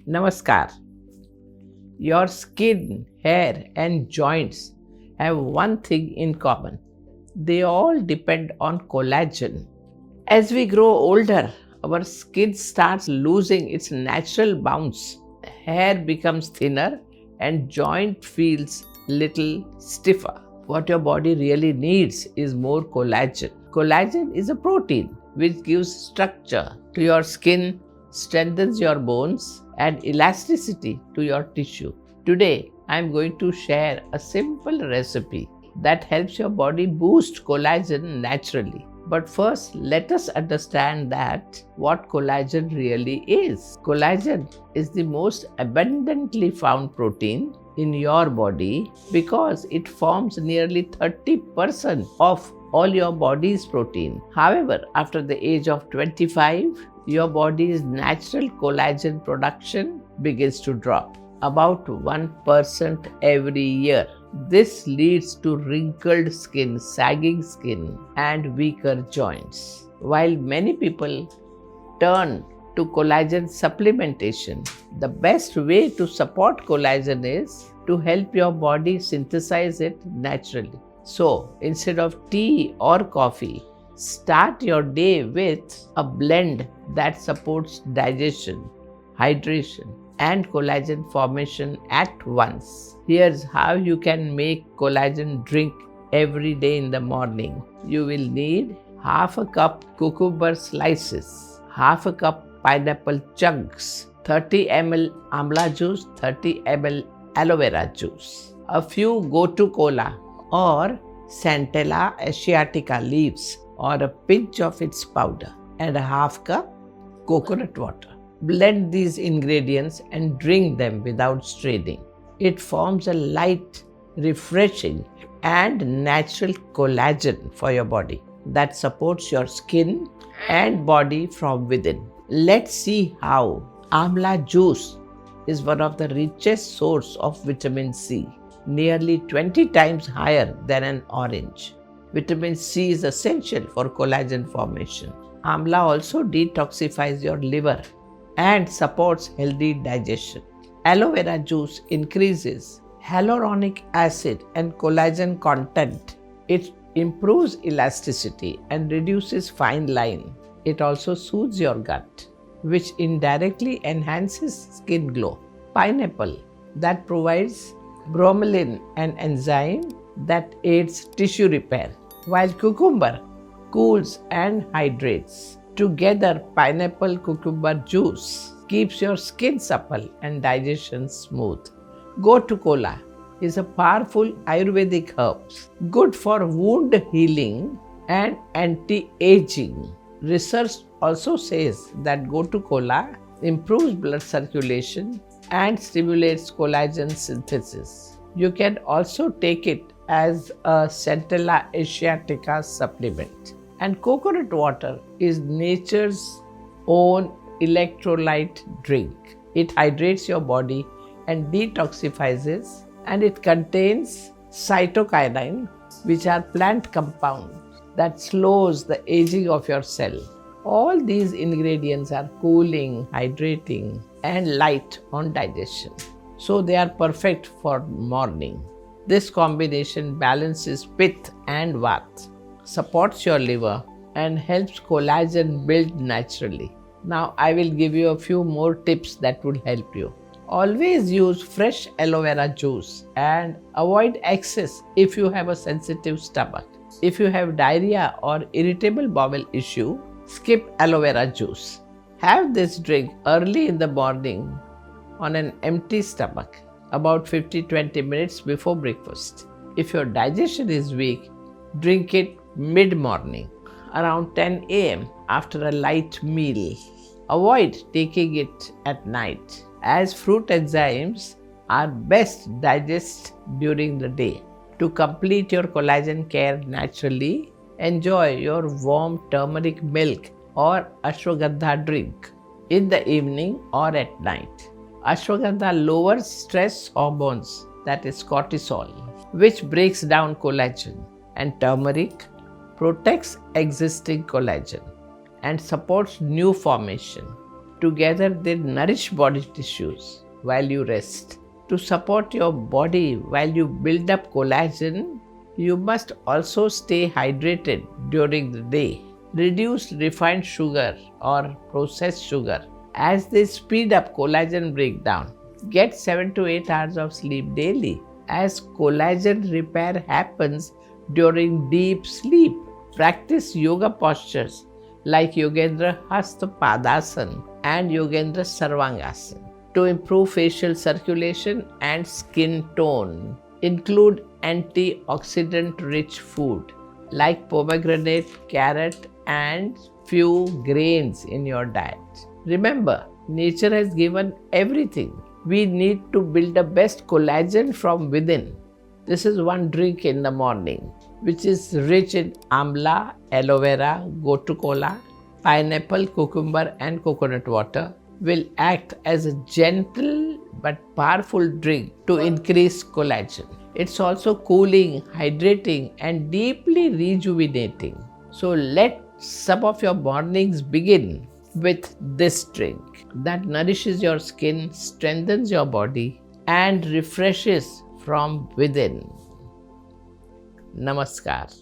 Namaskar. Your skin, hair, and joints have one thing in common. They all depend on collagen. As we grow older, our skin starts losing its natural bounce. Hair becomes thinner and joint feels little stiffer. What your body really needs is more collagen. Collagen is a protein which gives structure to your skin, strengthens your bones, and elasticity to your tissue. Today, I am going to share a simple recipe that helps your body boost collagen naturally. But first, let us understand that what collagen really is. Collagen is the most abundantly found protein in your body because it forms nearly 30% of all your body's protein. However, after the age of 25, your body's natural collagen production begins to drop about 1% every year. This leads to wrinkled skin, sagging skin, and weaker joints. While many people turn to collagen supplementation, the best way to support collagen is to help your body synthesize it naturally. So, instead of tea or coffee, start your day with a blend that supports digestion, hydration, and collagen formation at once. Here's how you can make collagen drink every day in the morning. You will need half a cup cucumber slices, half a cup pineapple chunks, 30 ml Amla juice, 30 ml Aloe Vera juice, a few gotu kola or Centella asiatica leaves or a pinch of its powder, and a half cup coconut water. Blend these ingredients and drink them without straining. It forms a light, refreshing, and natural collagen for your body that supports your skin and body from within. Let's see how. Amla juice is one of the richest sources of vitamin C, nearly 20 times higher than an orange. Vitamin C is essential for collagen formation. Amla also detoxifies your liver and supports healthy digestion. Aloe vera juice increases hyaluronic acid and collagen content. It improves elasticity and reduces fine line. It also soothes your gut, which indirectly enhances skin glow. Pineapple, that provides bromelain, an enzyme that aids tissue repair, while cucumber cools and hydrates. Together, pineapple cucumber juice keeps your skin supple and digestion smooth. Gotu kola is a powerful Ayurvedic herb, good for wound healing and anti-aging. Research also says that gotu kola improves blood circulation and stimulates collagen synthesis. You can also take it as a Centella asiatica supplement. And coconut water is nature's own electrolyte drink. It hydrates your body and detoxifies, and it contains cytokinin, which are plant compounds that slows the aging of your cell. All these ingredients are cooling, hydrating, and light on digestion. So they are perfect for morning. This combination balances Pitta and Vata, supports your liver, and helps collagen build naturally. Now I will give you a few more tips that would help you. Always use fresh aloe vera juice and avoid excess if you have a sensitive stomach. If you have diarrhea or irritable bowel issue, skip aloe vera juice. Have this drink early in the morning on an empty stomach, about 50-20 minutes before breakfast. If your digestion is weak, drink it mid-morning, around 10 a.m. after a light meal. Avoid taking it at night, as fruit enzymes are best digested during the day. To complete your collagen care naturally, enjoy your warm turmeric milk or ashwagandha drink in the evening or at night. Ashwagandha lowers stress hormones, that is cortisol, which breaks down collagen, and turmeric protects existing collagen and supports new formation. Together they nourish body tissues while you rest. To support your body while you build up collagen, you must also stay hydrated during the day. Reduce refined sugar or processed sugar as they speed up collagen breakdown. Get 7 to 8 hours of sleep daily as collagen repair happens during deep sleep. Practice yoga postures like Yogendra Hasta Padasana and Yogendra Sarvangasana to improve facial circulation and skin tone. Include antioxidant-rich food like pomegranate, carrot, and few grains in your diet. Remember, nature has given everything. We need to build the best collagen from within. This is one drink in the morning, which is rich in Amla, Aloe Vera, gotu kola, pineapple, cucumber, and coconut water. Will act as a gentle but powerful drink to increase collagen. It's also cooling, hydrating, and deeply rejuvenating. So let some of your mornings begin with this drink that nourishes your skin, strengthens your body, and refreshes from within. Namaskar.